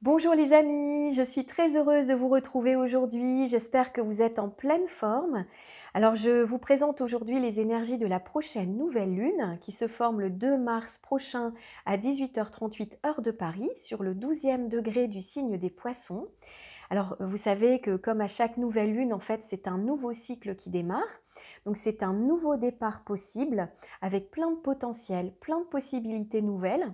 Bonjour les amis, je suis très heureuse de vous retrouver aujourd'hui. J'espère que vous êtes en pleine forme. Alors je vous présente aujourd'hui les énergies de la prochaine nouvelle lune qui se forme le 2 mars prochain à 18h38 heure de Paris sur le 12e degré du signe des Poissons. Alors, vous savez que comme à chaque nouvelle lune, en fait, c'est un nouveau cycle qui démarre. Donc, c'est un nouveau départ possible avec plein de potentiel, plein de possibilités nouvelles.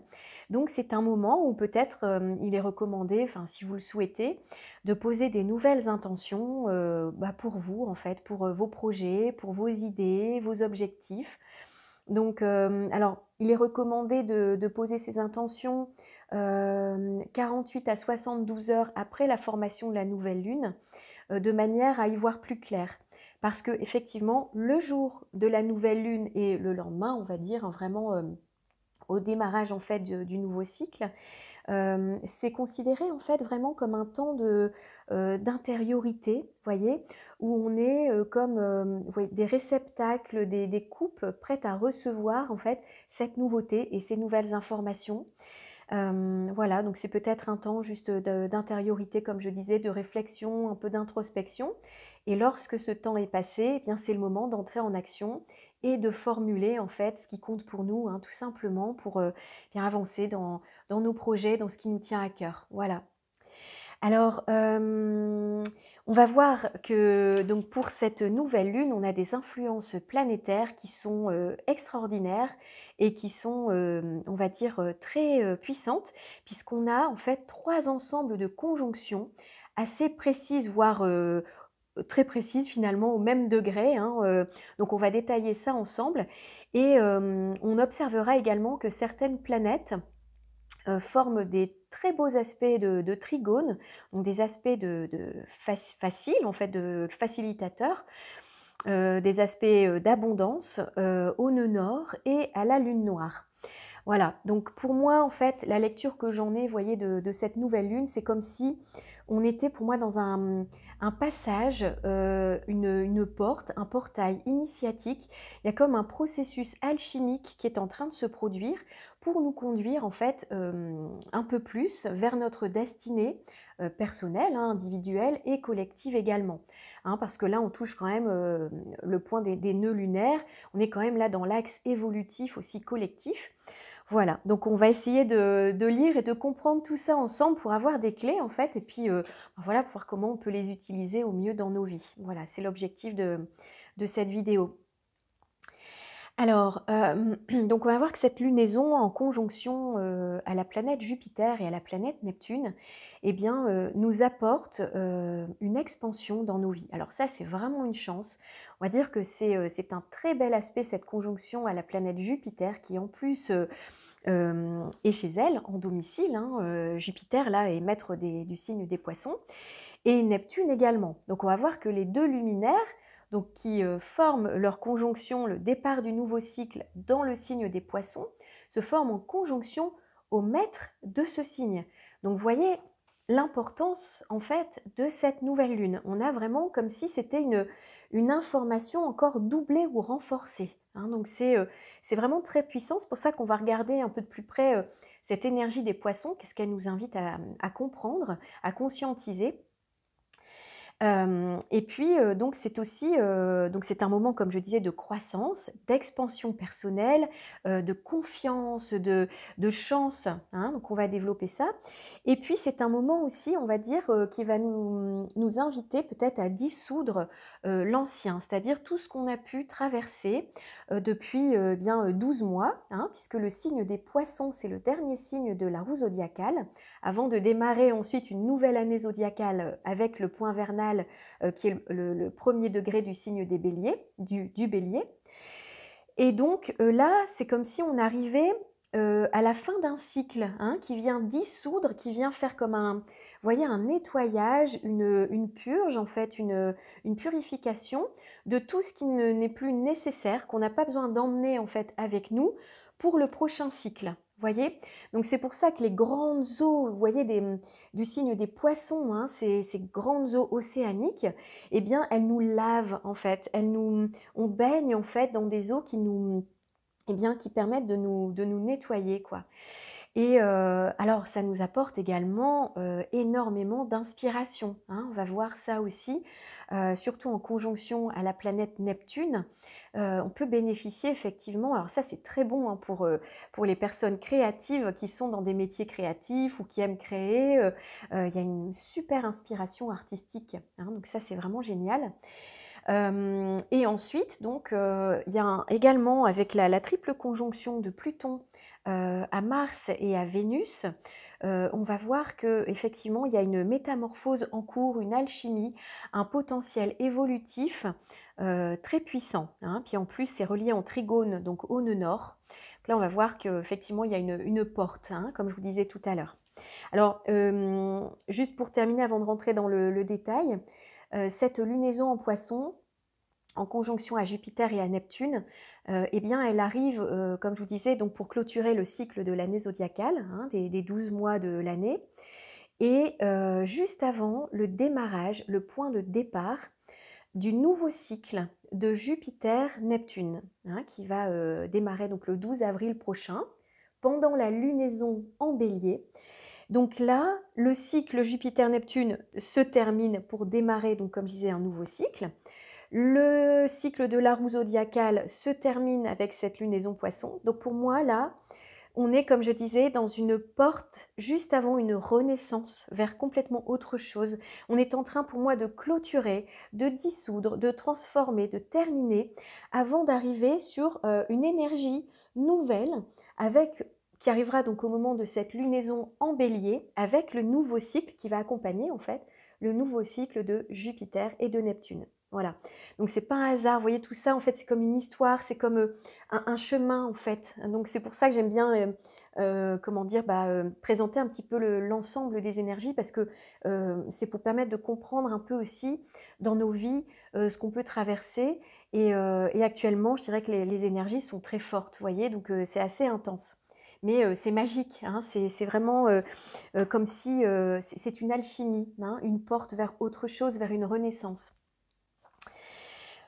Donc, c'est un moment où peut-être il est recommandé, enfin, si vous le souhaitez, de poser des nouvelles intentions pour vous, en fait, pour vos projets, pour vos idées, vos objectifs. Donc, alors, il est recommandé de poser ses intentions 48 à 72 heures après la formation de la nouvelle lune, de manière à y voir plus clair. Parce que effectivement, le jour de la nouvelle lune et le lendemain, on va dire, hein, vraiment au démarrage en fait du nouveau cycle, c'est considéré en fait vraiment comme un temps d'intériorité, voyez, où on est comme vous voyez, des réceptacles, des coupes prêtes à recevoir en fait cette nouveauté et ces nouvelles informations. Voilà, donc c'est peut-être un temps juste d'intériorité, comme je disais, de réflexion, un peu d'introspection. Et lorsque ce temps est passé, eh bien c'est le moment d'entrer en action et de formuler en fait ce qui compte pour nous, hein, tout simplement pour bien avancer dans nos projets, dans ce qui nous tient à cœur. Voilà. Alors, on va voir que donc pour cette nouvelle lune, on a des influences planétaires qui sont extraordinaires et qui sont, on va dire, très puissantes, puisqu'on a en fait trois ensembles de conjonctions assez précises, voire très précises finalement, au même degré, hein, donc on va détailler ça ensemble et on observera également que certaines planètes forment des très beaux aspects de trigones, donc des aspects faciles, en fait, de facilitateurs, des aspects d'abondance au nœud nord et à la lune noire. Voilà, donc pour moi, en fait, la lecture que j'en ai, vous voyez, de cette nouvelle lune, c'est comme si on était pour moi dans un passage, une porte, un portail initiatique. Il y a comme un processus alchimique qui est en train de se produire pour nous conduire, en fait, un peu plus vers notre destinée personnelle, hein, individuelle et collective également. Hein, parce que là, on touche quand même le point des nœuds lunaires. On est quand même là dans l'axe évolutif aussi collectif. Voilà, donc on va essayer de lire et de comprendre tout ça ensemble pour avoir des clés en fait, et puis voilà, pour voir comment on peut les utiliser au mieux dans nos vies. Voilà, c'est l'objectif de cette vidéo. Alors, donc on va voir que cette lunaison en conjonction à la planète Jupiter et à la planète Neptune, eh bien, nous apporte une expansion dans nos vies. Alors ça, c'est vraiment une chance. On va dire que c'est un très bel aspect, cette conjonction à la planète Jupiter, qui en plus est chez elle, en domicile. Hein, Jupiter, là, est maître du signe des Poissons, et Neptune également. Donc on va voir que les deux luminaires, donc qui forment leur conjonction, le départ du nouveau cycle dans le signe des Poissons, se forment en conjonction au maître de ce signe. Donc vous voyez l'importance en fait de cette nouvelle lune. On a vraiment comme si c'était une information encore doublée ou renforcée. Hein, donc c'est vraiment très puissant. C'est pour ça qu'on va regarder un peu de plus près cette énergie des Poissons, qu'est-ce qu'elle nous invite à comprendre, à conscientiser. Et puis, donc c'est aussi, donc c'est un moment, comme je disais, de croissance, d'expansion personnelle, de confiance, de chance, hein, donc on va développer ça. Et puis c'est un moment aussi, on va dire, qui va nous inviter peut-être à dissoudre, l'ancien, c'est-à-dire tout ce qu'on a pu traverser, depuis, bien, 12 mois, hein, puisque le signe des Poissons, c'est le dernier signe de la roue zodiacale, avant de démarrer ensuite une nouvelle année zodiacale avec le point vernal qui est le premier degré du signe des béliers, du bélier. Et donc là, c'est comme si on arrivait à la fin d'un cycle, hein, qui vient dissoudre, qui vient faire comme un, voyez, un nettoyage, une purge en fait, une purification de tout ce qui n'est plus nécessaire, qu'on n'a pas besoin d'emmener en fait avec nous pour le prochain cycle. Voyez, donc c'est pour ça que les grandes eaux, vous voyez, du signe des Poissons, hein, ces grandes eaux océaniques, eh bien, elles nous lavent en fait, on baigne en fait dans des eaux qui nous, eh bien, qui permettent de nous nettoyer, quoi. Et alors ça nous apporte également, énormément d'inspiration, hein. On va voir ça aussi, surtout en conjonction à la planète Neptune. On peut bénéficier effectivement, alors ça c'est très bon, hein, pour les personnes créatives qui sont dans des métiers créatifs ou qui aiment créer, il y a une super inspiration artistique, hein, donc ça c'est vraiment génial. Et ensuite donc, il y a également avec la triple conjonction de Pluton, à Mars et à Vénus, on va voir qu'effectivement il y a une métamorphose en cours, une alchimie, un potentiel évolutif, très puissant, hein. Puis en plus c'est relié en trigone, donc au nœud nord. Donc là on va voir qu'effectivement il y a une porte, hein, comme je vous disais tout à l'heure. Alors, juste pour terminer avant de rentrer dans le détail, cette lunaison en Poisson, en conjonction à Jupiter et à Neptune, eh bien, elle arrive, comme je vous disais, donc pour clôturer le cycle de l'année zodiacale, hein, des 12 mois de l'année, et juste avant le démarrage, le point de départ du nouveau cycle de Jupiter-Neptune, hein, qui va démarrer donc le 12 avril prochain, pendant la lunaison en Bélier. Donc là, le cycle Jupiter-Neptune se termine pour démarrer, donc comme je disais, un nouveau cycle. Le cycle de la roue zodiacale se termine avec cette lunaison Poisson. Donc pour moi, là, on est, comme je disais, dans une porte juste avant une renaissance vers complètement autre chose. On est en train, pour moi, de clôturer, de dissoudre, de transformer, de terminer, avant d'arriver sur une énergie nouvelle avec qui arrivera donc au moment de cette lunaison en Bélier, avec le nouveau cycle qui va accompagner en fait le nouveau cycle de Jupiter et de Neptune. Voilà. Donc c'est pas un hasard. Vous voyez, tout ça en fait c'est comme une histoire, c'est comme un chemin en fait. Donc c'est pour ça que j'aime bien comment dire, présenter un petit peu l'ensemble des énergies, parce que c'est pour permettre de comprendre un peu aussi dans nos vies ce qu'on peut traverser. Et actuellement, je dirais que les énergies sont très fortes, vous voyez, donc c'est assez intense. Mais c'est magique, hein, c'est vraiment comme si c'est une alchimie, hein, une porte vers autre chose, vers une renaissance.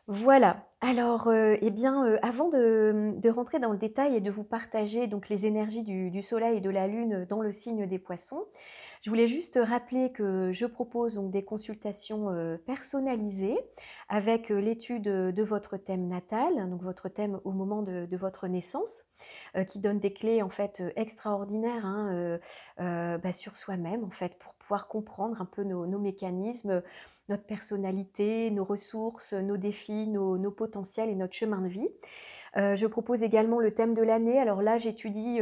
Voilà. Alors, eh bien, avant de rentrer dans le détail et de vous partager donc les énergies du soleil et de la lune dans le signe des poissons, je voulais juste rappeler que je propose donc des consultations personnalisées avec l'étude de votre thème natal, donc votre thème au moment de votre naissance, qui donne des clés en fait extraordinaires, hein, sur soi-même en fait, pour pouvoir comprendre un peu nos mécanismes, notre personnalité, nos ressources, nos défis, nos potentiels et notre chemin de vie. Je propose également le thème de l'année. Alors là, j'étudie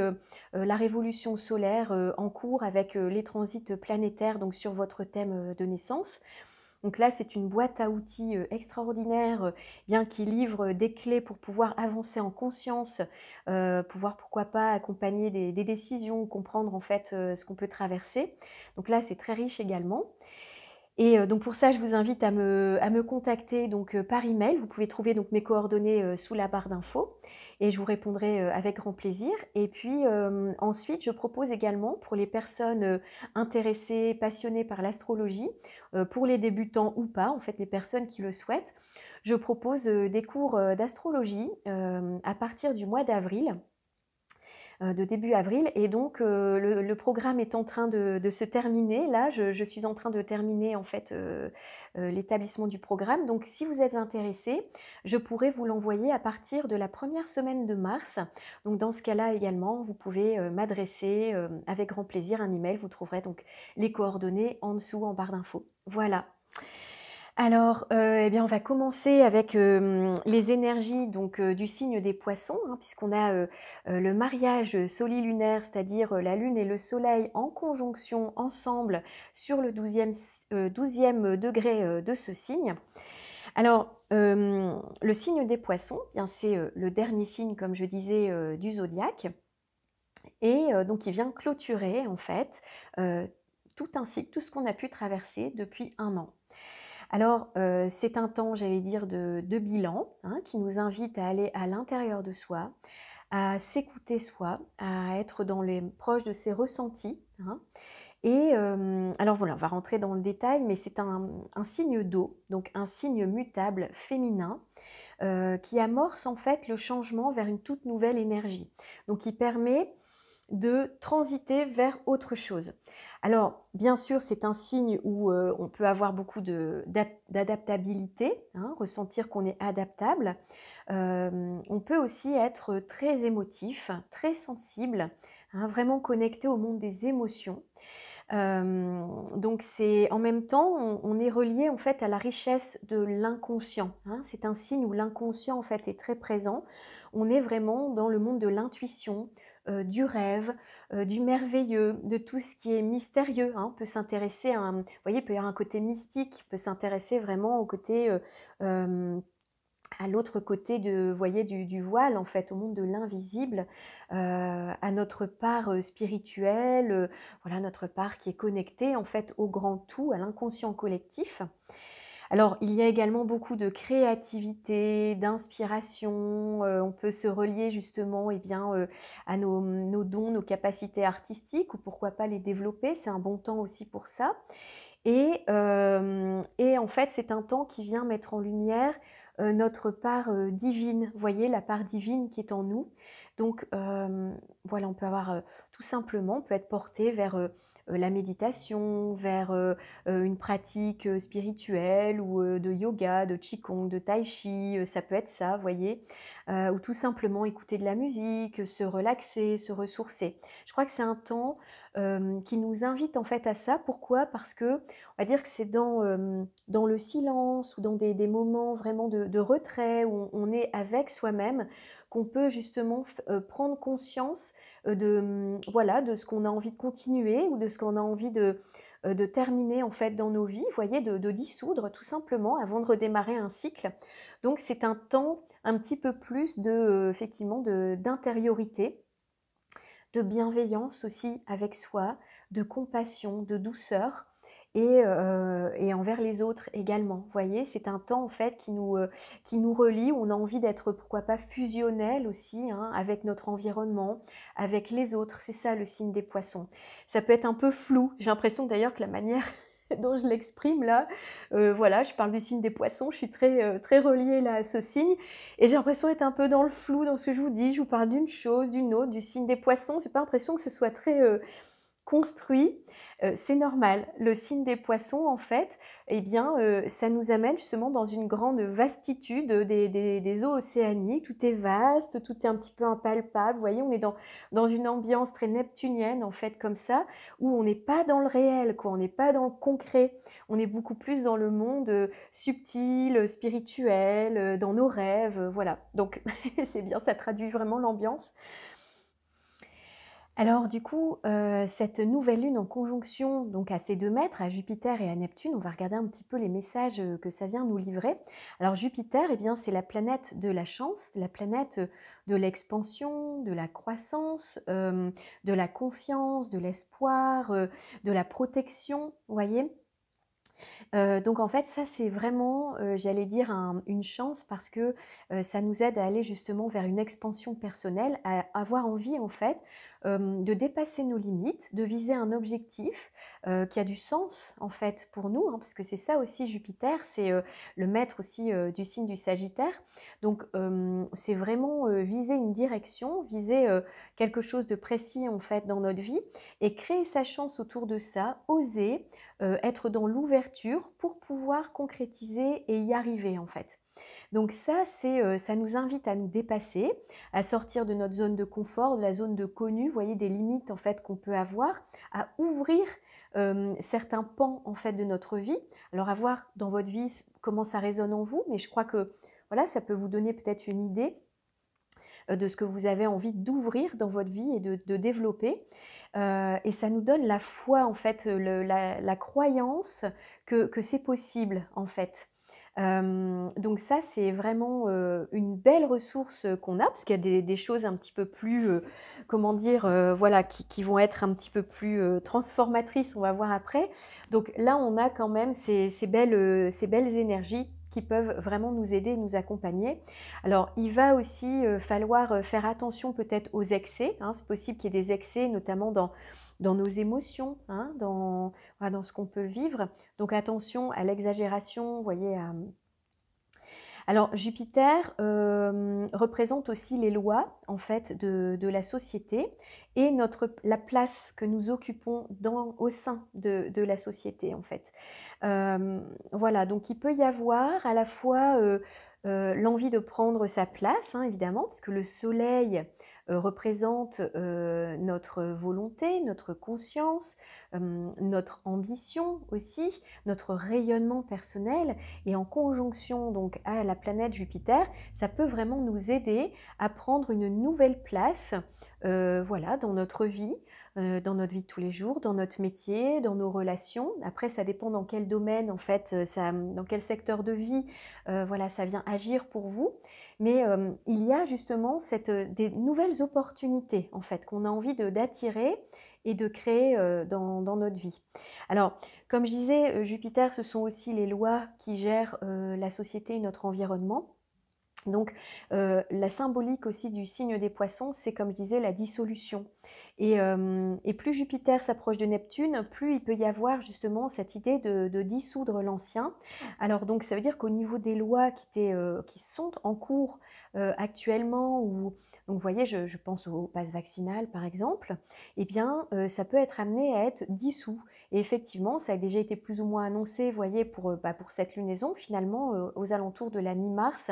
la révolution solaire en cours avec les transits planétaires donc sur votre thème de naissance. Donc là, c'est une boîte à outils extraordinaire, bien qui livre des clés pour pouvoir avancer en conscience, pouvoir pourquoi pas accompagner des décisions, comprendre en fait ce qu'on peut traverser. Donc là, c'est très riche également. Et donc pour ça, je vous invite à me contacter donc par email. Vous pouvez trouver donc mes coordonnées sous la barre d'infos et je vous répondrai avec grand plaisir. Et puis ensuite, je propose également pour les personnes intéressées, passionnées par l'astrologie, pour les débutants ou pas, en fait les personnes qui le souhaitent, je propose des cours d'astrologie à partir du mois d'avril, de début avril. Et donc, le programme est en train de se terminer. Là, je suis en train de terminer en fait l'établissement du programme. Donc, si vous êtes intéressé, je pourrais vous l'envoyer à partir de la première semaine de mars. Donc, dans ce cas-là également, vous pouvez m'adresser avec grand plaisir un email. Vous trouverez donc les coordonnées en dessous en barre d'infos. Voilà. Alors, eh bien, on va commencer avec les énergies donc, du signe des poissons, hein, puisqu'on a le mariage solilunaire, c'est-à-dire la lune et le soleil en conjonction ensemble sur le 12e degré de ce signe. Alors, le signe des poissons, eh bien, c'est le dernier signe, comme je disais, du zodiaque, et donc il vient clôturer en fait tout un cycle, tout ce qu'on a pu traverser depuis un an. Alors, c'est un temps, j'allais dire, de bilan, hein, qui nous invite à aller à l'intérieur de soi, à s'écouter soi, à être proche de ses ressentis, hein. Et alors voilà, on va rentrer dans le détail, mais c'est un signe d'eau, donc un signe mutable féminin, qui amorce en fait le changement vers une toute nouvelle énergie. Donc qui permet de transiter vers autre chose. Alors, bien sûr, c'est un signe où on peut avoir beaucoup d'adaptabilité, hein, ressentir qu'on est adaptable. On peut aussi être très émotif, très sensible, hein, vraiment connecté au monde des émotions. Donc c'est en même temps, on est relié en fait à la richesse de l'inconscient, hein. C'est un signe où l'inconscient en fait est très présent. On est vraiment dans le monde de l'intuition, du rêve, du merveilleux, de tout ce qui est mystérieux, hein. On peut s'intéresser à un, vous voyez, il peut y avoir un côté mystique, on peut s'intéresser vraiment au côté, à l'autre côté de, vous voyez, du voile, en fait, au monde de l'invisible, à notre part spirituelle, voilà, notre part qui est connectée, en fait, au grand tout, à l'inconscient collectif. Alors, il y a également beaucoup de créativité, d'inspiration, on peut se relier justement eh bien, à nos dons, nos capacités artistiques, ou pourquoi pas les développer, c'est un bon temps aussi pour ça. Et en fait, c'est un temps qui vient mettre en lumière notre part divine, vous voyez, la part divine qui est en nous. Donc voilà, on peut avoir tout simplement, on peut être porté vers la méditation, vers une pratique spirituelle ou de yoga, de qigong, de tai chi, ça peut être ça, vous voyez, ou tout simplement écouter de la musique, se relaxer, se ressourcer. Je crois que c'est un temps qui nous invite en fait à ça. Pourquoi? Parce que on va dire que c'est dans le silence ou dans des moments vraiment de retrait où on est avec soi-même qu'on peut justement prendre conscience voilà, de ce qu'on a envie de continuer ou de ce qu'on a envie de terminer en fait dans nos vies, vous voyez, de dissoudre tout simplement avant de redémarrer un cycle. Donc c'est un temps un petit peu plus effectivement d'intériorité, de bienveillance aussi avec soi, de compassion, de douceur et envers les autres également. Vous voyez, c'est un temps en fait qui nous relie, où on a envie d'être pourquoi pas fusionnel aussi, hein, avec notre environnement, avec les autres. C'est ça le signe des poissons. Ça peut être un peu flou. J'ai l'impression d'ailleurs que la manière dont je l'exprime là, voilà, je parle du signe des poissons, je suis très reliée là à ce signe, et j'ai l'impression d'être un peu dans le flou dans ce que je vous dis. Je vous parle d'une chose, d'une autre, du signe des poissons. J'ai pas l'impression que ce soit très construit, c'est normal. Le signe des poissons, en fait, eh bien, ça nous amène justement dans une grande vastitude des eaux océaniques. Tout est vaste, tout est un petit peu impalpable. Vous voyez, on est dans une ambiance très neptunienne, en fait, comme ça, où on n'est pas dans le réel, quoi. On n'est pas dans le concret. On est beaucoup plus dans le monde subtil, spirituel, dans nos rêves, voilà. Donc, c'est bien, ça traduit vraiment l'ambiance. Alors du coup, cette nouvelle lune en conjonction donc à ces 2 maîtres, à Jupiter et à Neptune, on va regarder un petit peu les messages, que ça vient nous livrer. Alors Jupiter, eh bien, c'est la planète de la chance, la planète, de l'expansion, de la croissance, de la confiance, de l'espoir, de la protection, vous voyez? Donc en fait, ça c'est vraiment, j'allais dire une chance, parce que, ça nous aide à aller justement vers une expansion personnelle, à avoir envie en fait, de dépasser nos limites, de viser un objectif, qui a du sens en fait pour nous, hein, parce que c'est ça aussi Jupiter, c'est, le maître aussi, du signe du Sagittaire. Donc c'est vraiment, viser une direction, viser, quelque chose de précis en fait dans notre vie, et créer sa chance autour de ça, oser, être dans l'ouverture pour pouvoir concrétiser et y arriver en fait. Donc ça, ça nous invite à nous dépasser, à sortir de notre zone de confort, de la zone de connu, vous voyez, des limites en fait qu'on peut avoir, à ouvrir certains pans en fait de notre vie. Alors à voir dans votre vie comment ça résonne en vous, mais je crois que voilà, ça peut vous donner peut-être une idée de ce que vous avez envie d'ouvrir dans votre vie et de développer. Et ça nous donne la foi, en fait, la croyance que c'est possible, en fait. Donc ça, c'est vraiment une belle ressource qu'on a, parce qu'il y a des choses un petit peu plus, comment dire, voilà, qui vont être un petit peu plus transformatrices, on va voir après. Donc là, on a quand même ces belles énergies qui peuvent vraiment nous aider, nous accompagner. Alors, il va aussi falloir faire attention peut-être aux excès, hein. C'est possible qu'il y ait des excès, notamment dans nos émotions, hein, voilà, dans ce qu'on peut vivre. Donc attention à l'exagération, vous voyez, Alors Jupiter représente aussi les lois en fait de la société et la place que nous occupons au sein de la société en fait. Voilà, donc il peut y avoir à la fois l'envie de prendre sa place, hein, évidemment, parce que le soleil représente notre volonté, notre conscience, notre ambition aussi, notre rayonnement personnel, et en conjonction donc à la planète Jupiter, ça peut vraiment nous aider à prendre une nouvelle place voilà, dans notre vie de tous les jours, dans notre métier, dans nos relations. Après, ça dépend dans quel domaine, en fait, dans quel secteur de vie, voilà, ça vient agir pour vous. Mais il y a justement des nouvelles opportunités, en fait, qu'on a envie d'attirer et de créer dans notre vie. Alors, comme je disais, Jupiter, ce sont aussi les lois qui gèrent la société et notre environnement. Donc, la symbolique aussi du signe des poissons, c'est comme je disais, la dissolution. Et plus Jupiter s'approche de Neptune, plus il peut y avoir justement cette idée de dissoudre l'ancien. Alors donc, ça veut dire qu'au niveau des lois qui sont en cours actuellement, donc vous voyez, je pense au pass vaccinal par exemple, eh bien, ça peut être amené à être dissous. Et effectivement, ça a déjà été plus ou moins annoncé, vous voyez, pour cette lunaison, finalement, aux alentours de la mi-mars.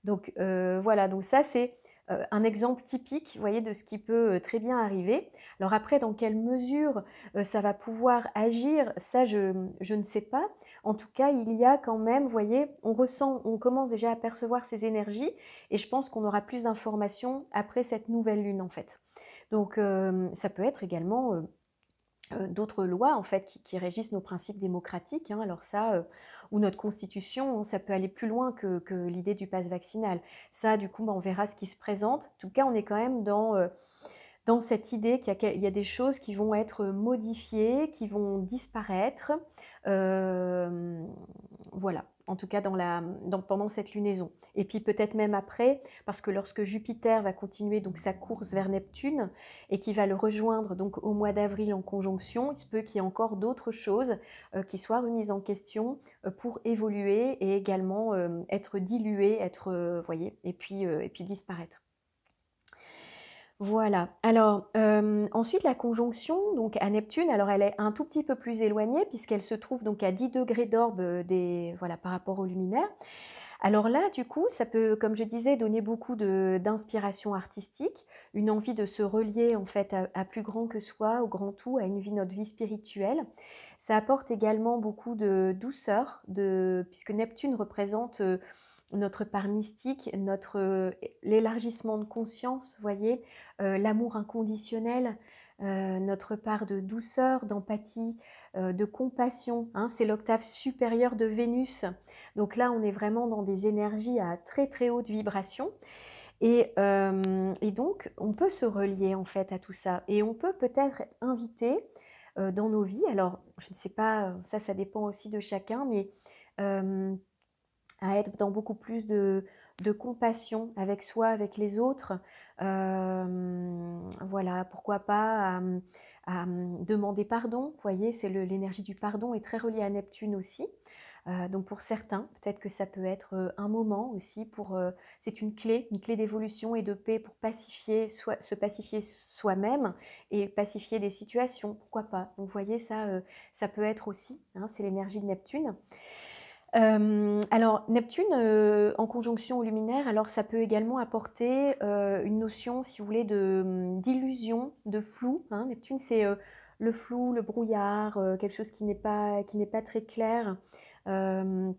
Donc voilà, donc ça c'est un exemple typique, vous voyez, de ce qui peut très bien arriver. Alors après, dans quelle mesure ça va pouvoir agir, ça je ne sais pas. En tout cas, il y a quand même, vous voyez, on commence déjà à percevoir ces énergies et je pense qu'on aura plus d'informations après cette nouvelle lune en fait. Donc ça peut être également d'autres lois en fait qui régissent nos principes démocratiques, hein. Alors ça, ou notre constitution, hein, ça peut aller plus loin que l'idée du pass vaccinal. Ça, du coup, on verra ce qui se présente. En tout cas, on est quand même dans cette idée qu'il y a des choses qui vont être modifiées, qui vont disparaître. Euh, voilà, en tout cas pendant cette lunaison. Et puis peut-être même après, parce que lorsque Jupiter va continuer donc sa course vers Neptune et qui va le rejoindre donc au mois d'avril en conjonction, il se peut qu'il y ait encore d'autres choses qui soient remises en question pour évoluer et également être diluées, voyez, et puis disparaître. Voilà. Alors, ensuite la conjonction donc à Neptune, alors elle est un tout petit peu plus éloignée puisqu'elle se trouve donc à 10 degrés d'orbe voilà, par rapport au luminaire. Alors là, du coup, ça peut, comme je disais, donner beaucoup d'inspiration artistique, une envie de se relier en fait à plus grand que soi, au grand tout, à notre vie spirituelle. Ça apporte également beaucoup de douceur, puisque Neptune représente notre part mystique, l'élargissement de conscience, vous voyez, l'amour inconditionnel, notre part de douceur, d'empathie, de compassion, hein, c'est l'octave supérieure de Vénus. Donc là, on est vraiment dans des énergies à très très haute vibration. Et donc, on peut se relier en fait à tout ça. Et on peut peut-être être invité dans nos vies. Alors, je ne sais pas, ça dépend aussi de chacun, mais à être dans beaucoup plus de compassion avec soi, avec les autres. Voilà, pourquoi pas à demander pardon. Vous voyez, l'énergie du pardon est très reliée à Neptune aussi. Donc pour certains, peut-être que ça peut être un moment aussi c'est une clé d'évolution et de paix pour se pacifier soi-même et pacifier des situations, pourquoi pas. Donc vous voyez, ça peut être aussi, hein, c'est l'énergie de Neptune. Alors Neptune en conjonction au luminaire, alors ça peut également apporter une notion, si vous voulez, d'illusion, de flou, hein. Neptune c'est le flou, le brouillard, quelque chose qui n'est pas très clair. Euh,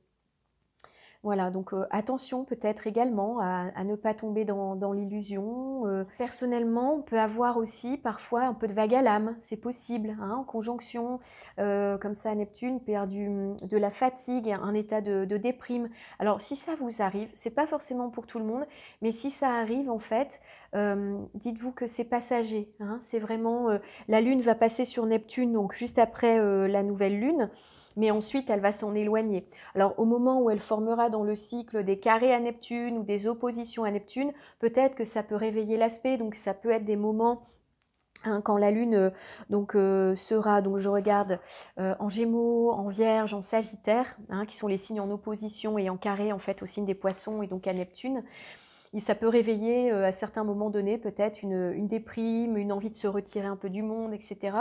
voilà, donc attention peut-être également à ne pas tomber dans l'illusion. Personnellement, on peut avoir aussi parfois un peu de vague à l'âme, c'est possible, hein, en conjonction, comme ça à Neptune, peut y avoir de la fatigue, un état de déprime. Alors si ça vous arrive, c'est pas forcément pour tout le monde, mais si ça arrive en fait, dites-vous que c'est passager, hein, c'est vraiment, la Lune va passer sur Neptune, donc juste après la nouvelle Lune, mais ensuite elle va s'en éloigner. Alors au moment où elle formera dans le cycle des carrés à Neptune ou des oppositions à Neptune, peut-être que ça peut réveiller l'aspect, donc ça peut être des moments Hein, quand la lune sera, donc je regarde, en Gémeaux, en Vierge, en Sagittaire, hein, qui sont les signes en opposition et en carré en fait au signe des Poissons et donc à Neptune. Et ça peut réveiller à certains moments donnés peut-être une déprime, une envie de se retirer un peu du monde, etc.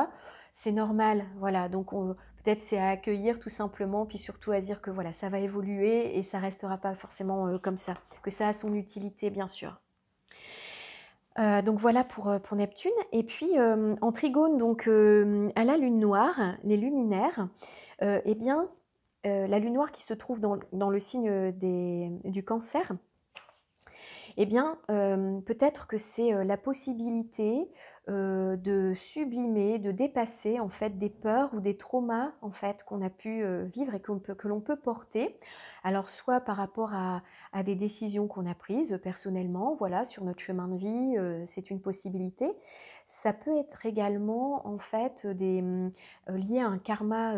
C'est normal, voilà. Donc peut-être c'est à accueillir tout simplement, puis surtout à dire que voilà, ça va évoluer et ça restera pas forcément comme ça, que ça a son utilité bien sûr. Donc voilà pour Neptune. Et puis en trigone donc à la lune noire, les luminaires, eh bien la lune noire qui se trouve dans le signe du Cancer, eh bien peut-être que c'est la possibilité de sublimer, de dépasser en fait des peurs ou des traumas en fait qu'on a pu vivre et que l'on peut porter. Alors soit par rapport à des décisions qu'on a prises personnellement, voilà, sur notre chemin de vie, c'est une possibilité. Ça peut être également en fait lié à un karma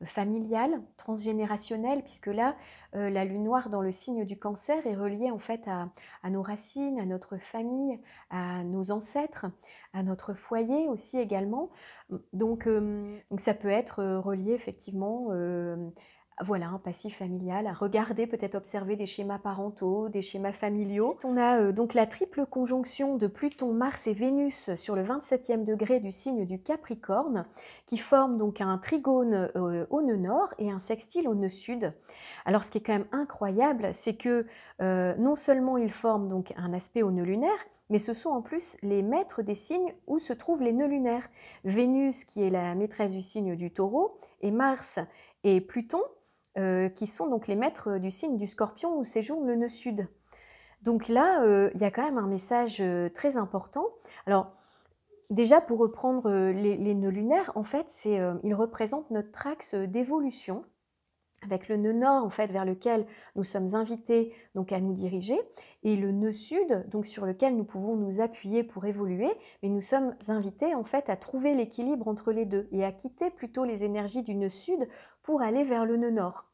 familial, transgénérationnel, puisque là, la lune noire dans le signe du Cancer est reliée en fait à nos racines, à notre famille, à nos ancêtres, à notre foyer aussi également. Donc ça peut être relié effectivement voilà, un passif familial, à regarder, peut-être observer des schémas parentaux, des schémas familiaux. Ensuite, on a donc la triple conjonction de Pluton, Mars et Vénus sur le 27e degré du signe du Capricorne, qui forme donc un trigone au nœud nord et un sextile au nœud sud. Alors ce qui est quand même incroyable, c'est que non seulement ils forment donc un aspect au nœud lunaire, mais ce sont en plus les maîtres des signes où se trouvent les nœuds lunaires. Vénus, qui est la maîtresse du signe du Taureau, et Mars et Pluton, qui sont donc les maîtres du signe du Scorpion où séjourne le nœud sud. Donc là, il y a quand même un message très important. Alors, déjà, pour reprendre les nœuds lunaires, en fait, ils représentent notre axe d'évolution, avec le nœud nord en fait vers lequel nous sommes invités donc à nous diriger, et le nœud sud donc sur lequel nous pouvons nous appuyer pour évoluer, mais nous sommes invités en fait à trouver l'équilibre entre les deux et à quitter plutôt les énergies du nœud sud pour aller vers le nœud nord.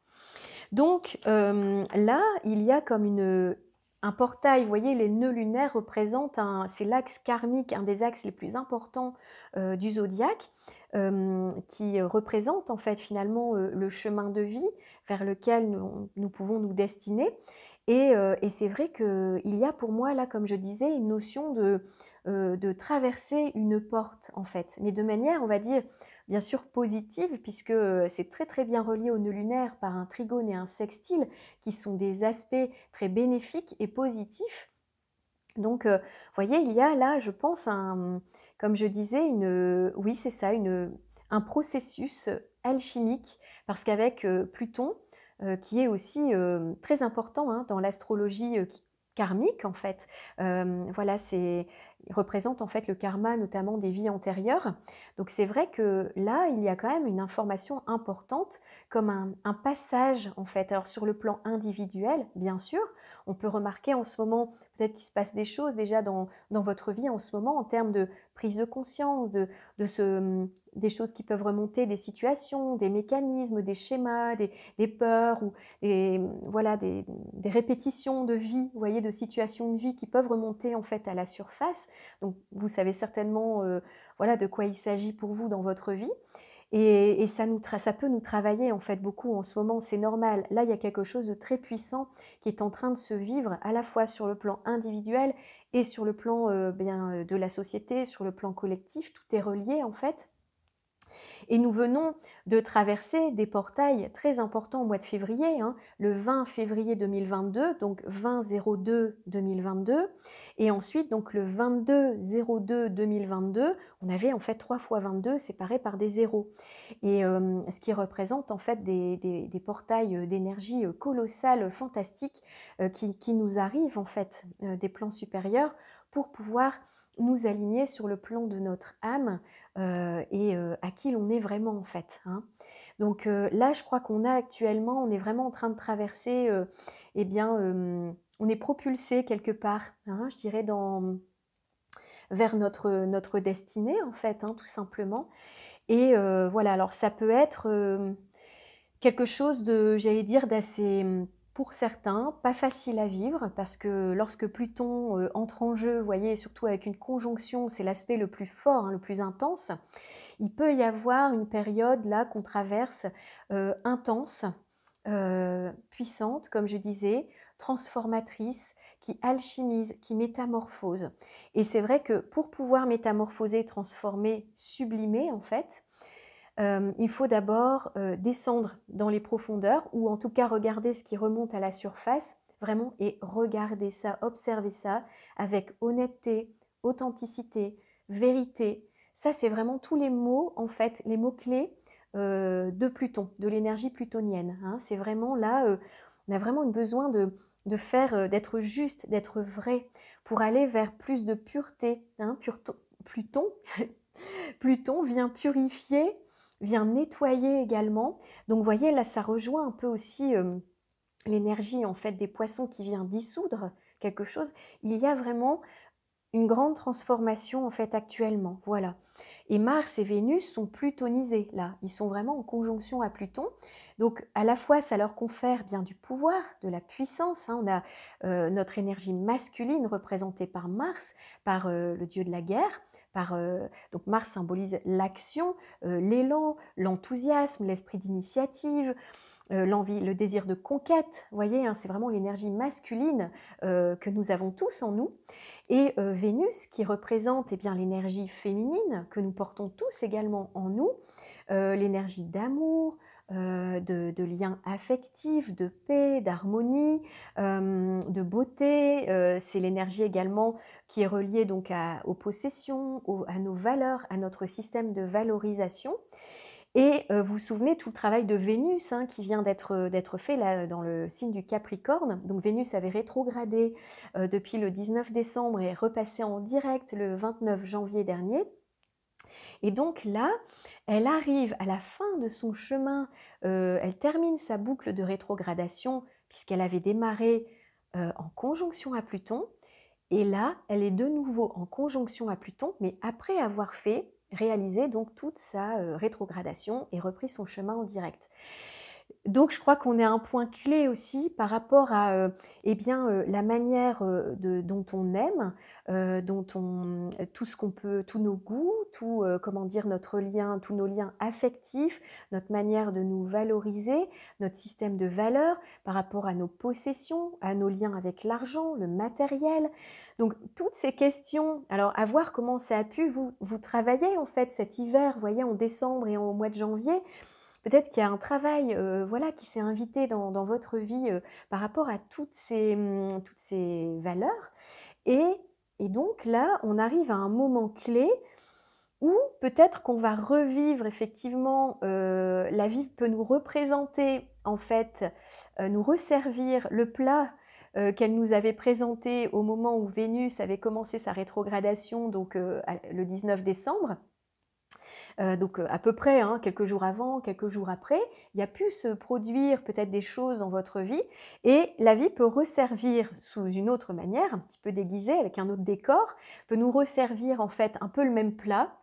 Donc là, il y a comme un portail, vous voyez, les nœuds lunaires représentent c'est l'axe karmique, un des axes les plus importants du zodiaque, qui représente en fait finalement le chemin de vie vers lequel nous pouvons nous destiner. Et c'est vrai qu'il y a pour moi là, comme je disais, une notion de traverser une porte en fait, mais de manière, on va dire, bien sûr positive, puisque c'est très très bien relié au nœud lunaire par un trigone et un sextile, qui sont des aspects très bénéfiques et positifs. Donc, vous voyez, il y a là, je pense, comme je disais, oui, c'est ça, un processus alchimique, parce qu'avec Pluton, qui est aussi très important hein, dans l'astrologie karmique, en fait, voilà, il représente en fait le karma, notamment des vies antérieures. Donc, c'est vrai que là, il y a quand même une information importante, comme un passage, en fait. Alors, sur le plan individuel, bien sûr, on peut remarquer en ce moment, peut-être qu'il se passe des choses déjà dans votre vie en ce moment, en termes de prise de conscience, des choses qui peuvent remonter, des situations, des mécanismes, des schémas, des peurs, ou voilà, des répétitions de vie, vous voyez, de situations de vie qui peuvent remonter en fait à la surface. Donc vous savez certainement voilà, de quoi il s'agit pour vous dans votre vie. Et ça peut nous travailler en fait beaucoup en ce moment, c'est normal. Là, il y a quelque chose de très puissant qui est en train de se vivre à la fois sur le plan individuel et sur le plan de la société, sur le plan collectif. Tout est relié en fait. Et nous venons de traverser des portails très importants au mois de février, hein, le 20 février 2022, donc 20-02-2022, et ensuite donc le 22-02-2022, on avait en fait 3 fois 22 séparés par des zéros. Et ce qui représente en fait des portails d'énergie colossales, fantastiques, qui nous arrivent en fait des plans supérieurs pour pouvoir nous aligner sur le plan de notre âme et à qui l'on est vraiment en fait. Hein. Donc là, je crois qu'on est vraiment en train de traverser, eh bien, on est propulsé quelque part, hein, je dirais, vers notre destinée en fait, hein, tout simplement. Et voilà, alors ça peut être quelque chose de, j'allais dire, d'assez pour certains, pas facile à vivre parce que lorsque Pluton entre en jeu, vous voyez, surtout avec une conjonction, c'est l'aspect le plus fort, hein, le plus intense. Il peut y avoir une période là qu'on traverse intense, puissante, comme je disais, transformatrice, qui alchimise, qui métamorphose. Et c'est vrai que pour pouvoir métamorphoser, transformer, sublimer en fait, il faut d'abord descendre dans les profondeurs ou en tout cas regarder ce qui remonte à la surface vraiment et regarder ça, observer ça avec honnêteté, authenticité, vérité. Ça, c'est vraiment tous les mots, en fait, les mots-clés de Pluton, de l'énergie plutonienne. Hein. C'est vraiment là, on a vraiment besoin de faire, d'être juste, d'être vrai, pour aller vers plus de pureté. Hein. Pluton, Pluton vient purifier, vient nettoyer également. Donc, vous voyez, là, ça rejoint un peu aussi l'énergie, en fait, des poissons qui vient dissoudre quelque chose. Il y a vraiment une grande transformation, en fait, actuellement. Voilà. Et Mars et Vénus sont plutonisés, là. Ils sont vraiment en conjonction à Pluton. Donc, à la fois, ça leur confère bien du pouvoir, de la puissance. Hein. On a notre énergie masculine représentée par Mars, par le dieu de la guerre. Donc Mars symbolise l'action, l'élan, l'enthousiasme, l'esprit d'initiative, l'envie, le désir de conquête. Vous voyez, hein, c'est vraiment l'énergie masculine que nous avons tous en nous. Et Vénus qui représente eh bien, l'énergie féminine que nous portons tous également en nous, l'énergie d'amour, de liens affectifs, de paix, d'harmonie, de beauté. C'est l'énergie également qui est reliée donc aux possessions, à nos valeurs, à notre système de valorisation. Et vous vous souvenez tout le travail de Vénus hein, qui vient d'être fait là, dans le signe du Capricorne. Donc Vénus avait rétrogradé depuis le 19 décembre et est repassée en direct le 29 janvier dernier. Et donc là, elle arrive à la fin de son chemin, elle termine sa boucle de rétrogradation puisqu'elle avait démarré en conjonction à Pluton. Et là, elle est de nouveau en conjonction à Pluton, mais après avoir réalisé donc toute sa rétrogradation et repris son chemin en direct. Donc je crois qu'on est à un point clé aussi par rapport à eh bien, la manière dont on aime, tout ce qu'on peut, tous nos goûts, tout comment dire notre lien, tous nos liens affectifs, notre manière de nous valoriser, notre système de valeurs par rapport à nos possessions, à nos liens avec l'argent, le matériel. Donc toutes ces questions, alors à voir comment ça a pu vous travailler en fait cet hiver, vous voyez en décembre et au mois de janvier. Peut-être qu'il y a un travail voilà, qui s'est invité dans votre vie par rapport à toutes ces valeurs. Et, et donc là, on arrive à un moment clé où peut-être qu'on va revivre effectivement, la vie peut nous représenter en fait, nous resservir le plat qu'elle nous avait présenté au moment où Vénus avait commencé sa rétrogradation, donc le 19 décembre. Donc à peu près hein, quelques jours avant, quelques jours après, il y a pu se produire peut-être des choses dans votre vie et la vie peut resservir sous une autre manière, un petit peu déguisée, avec un autre décor, peut nous resservir en fait un peu le même plat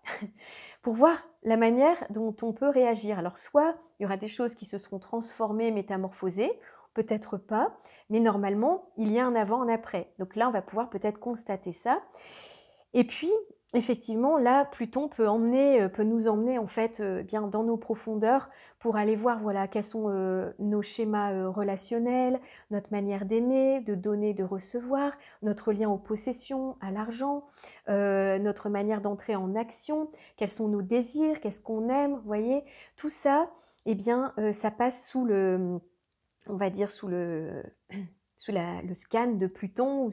pour voir la manière dont on peut réagir. Alors soit il y aura des choses qui se seront transformées, métamorphosées, peut-être pas, mais normalement il y a un avant, un après. Donc là on va pouvoir peut-être constater ça. Et puis, effectivement, là, Pluton peut nous emmener en fait bien dans nos profondeurs pour aller voir voilà quels sont nos schémas relationnels, notre manière d'aimer, de donner, de recevoir, notre lien aux possessions, à l'argent, notre manière d'entrer en action, quels sont nos désirs, qu'est-ce qu'on aime, vous voyez, tout ça, eh bien, ça passe on va dire sous le le scan de Pluton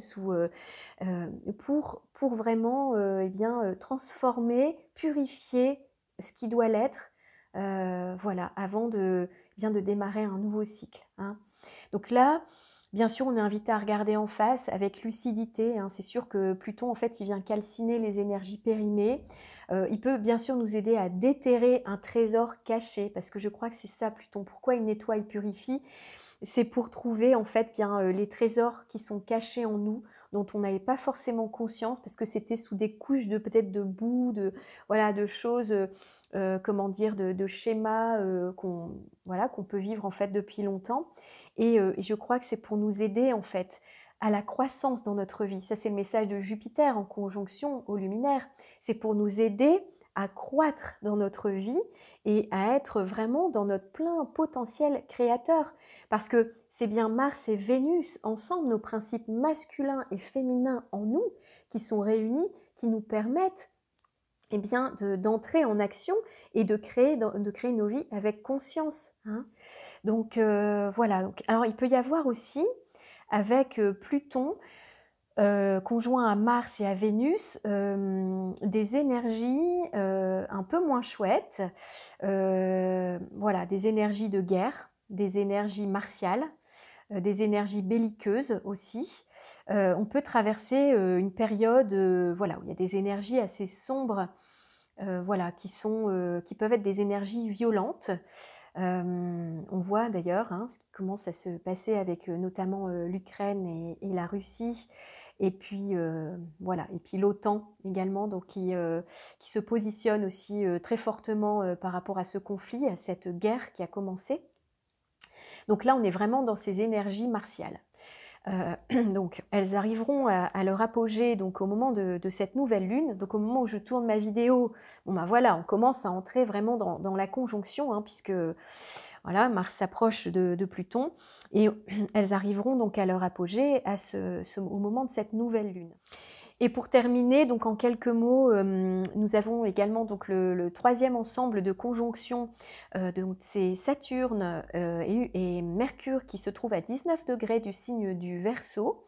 ou pour vraiment eh bien, transformer, purifier ce qui doit l'être voilà, avant bien de démarrer un nouveau cycle. Hein. Donc là, bien sûr, on est invité à regarder en face avec lucidité. Hein. C'est sûr que Pluton, en fait, il vient calciner les énergies périmées. Il peut bien sûr nous aider à déterrer un trésor caché, parce que je crois que c'est ça Pluton. Pourquoi il nettoie, il purifie? C'est pour trouver en fait bien les trésors qui sont cachés en nous, dont on n'avait pas forcément conscience parce que c'était sous des couches de peut-être de boue, voilà, de choses, comment dire, de schémas qu'on voilà, qu'on peut vivre en fait depuis longtemps. et je crois que c'est pour nous aider en fait à la croissance dans notre vie. Ça, c'est le message de Jupiter en conjonction au luminaire. C'est pour nous aider à croître dans notre vie et à être vraiment dans notre plein potentiel créateur. Parce que c'est bien Mars et Vénus, ensemble, nos principes masculins et féminins en nous, qui sont réunis, qui nous permettent eh bien, d'entrer en action et de créer nos vies avec conscience. Hein. Donc voilà. Donc, alors il peut y avoir aussi, avec Pluton, conjoint à Mars et à Vénus, des énergies un peu moins chouettes, voilà, des énergies de guerre, des énergies martiales, des énergies belliqueuses aussi. On peut traverser une période voilà, où il y a des énergies assez sombres, voilà, qui peuvent être des énergies violentes. On voit d'ailleurs hein, ce qui commence à se passer avec notamment l'Ukraine et la Russie, et puis voilà, et puis l'OTAN également, donc qui se positionne aussi très fortement par rapport à ce conflit, à cette guerre qui a commencé. Donc là, on est vraiment dans ces énergies martiales. Donc elles arriveront à leur apogée donc au moment de cette nouvelle lune. Donc au moment où je tourne ma vidéo, bon ben voilà, on commence à entrer vraiment dans la conjonction, hein, puisque voilà, Mars s'approche de Pluton, et elles arriveront donc à leur apogée au moment de cette nouvelle lune. Et pour terminer, donc en quelques mots, nous avons également donc le troisième ensemble de conjonctions, donc c'est Saturne et Mercure qui se trouvent à 19 degrés du signe du Verseau.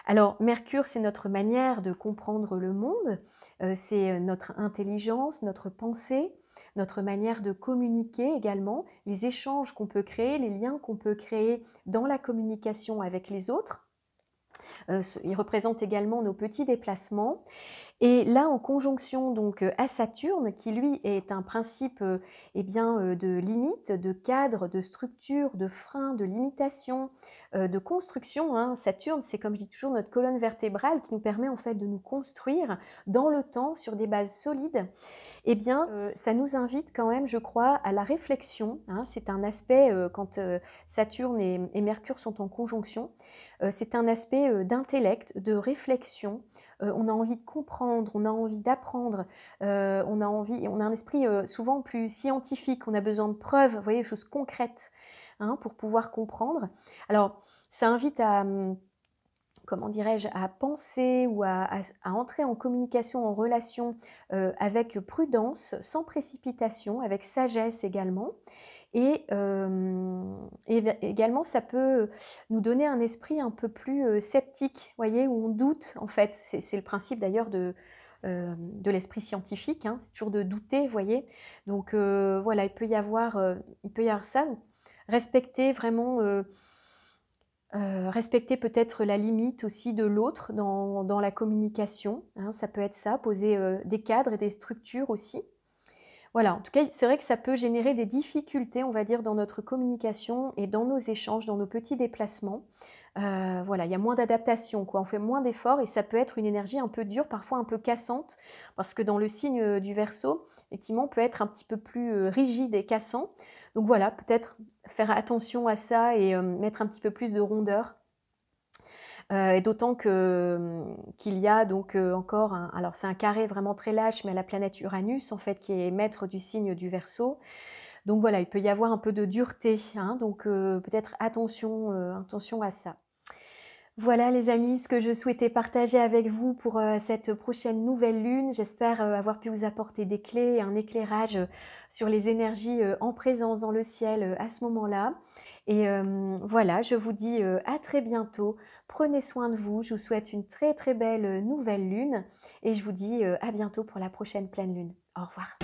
Alors Mercure, c'est notre manière de comprendre le monde, c'est notre intelligence, notre pensée, notre manière de communiquer également, les échanges qu'on peut créer, les liens qu'on peut créer dans la communication avec les autres. Il représente également nos petits déplacements. Et là, en conjonction donc à Saturne, qui lui est un principe eh bien, de limite, de cadre, de structure, de frein, de limitation, de construction. Hein. Saturne, c'est comme je dis toujours notre colonne vertébrale qui nous permet en fait de nous construire dans le temps sur des bases solides. Eh bien, ça nous invite quand même, je crois, à la réflexion. Hein. C'est un aspect, quand Saturne et Mercure sont en conjonction, c'est un aspect d'intellect, de réflexion. On a envie de comprendre, on a envie d'apprendre, on a un esprit souvent plus scientifique, on a besoin de preuves, vous voyez, des choses concrètes hein, pour pouvoir comprendre. Alors, ça invite à comment dirais-je, à penser ou à entrer en communication, en relation avec prudence, sans précipitation, avec sagesse également. Et également, ça peut nous donner un esprit un peu plus sceptique, voyez, où on doute, en fait. C'est le principe d'ailleurs de l'esprit scientifique, hein, c'est toujours de douter, voyez. Donc voilà, il peut y avoir ça. Donc, respecter vraiment... respecter peut-être la limite aussi de l'autre dans la communication, hein, ça peut être ça, poser des cadres et des structures aussi. Voilà, en tout cas, c'est vrai que ça peut générer des difficultés, on va dire, dans notre communication et dans nos échanges, dans nos petits déplacements. Voilà, il y a moins d'adaptation, quoi. On fait moins d'efforts et ça peut être une énergie un peu dure, parfois un peu cassante, parce que dans le signe du Verseau, effectivement, on peut être un petit peu plus rigide et cassant. Donc voilà, peut-être faire attention à ça et mettre un petit peu plus de rondeur. Et d'autant qu'il y a donc encore alors c'est un carré vraiment très lâche, mais à la planète Uranus en fait qui est maître du signe du Verseau. Donc voilà, il peut y avoir un peu de dureté, hein, donc peut-être attention à ça. Voilà les amis, ce que je souhaitais partager avec vous pour cette prochaine nouvelle lune. J'espère avoir pu vous apporter des clés et un éclairage sur les énergies en présence dans le ciel à ce moment-là. Et voilà, je vous dis à très bientôt. Prenez soin de vous. Je vous souhaite une très très belle nouvelle lune. Et je vous dis à bientôt pour la prochaine pleine lune. Au revoir.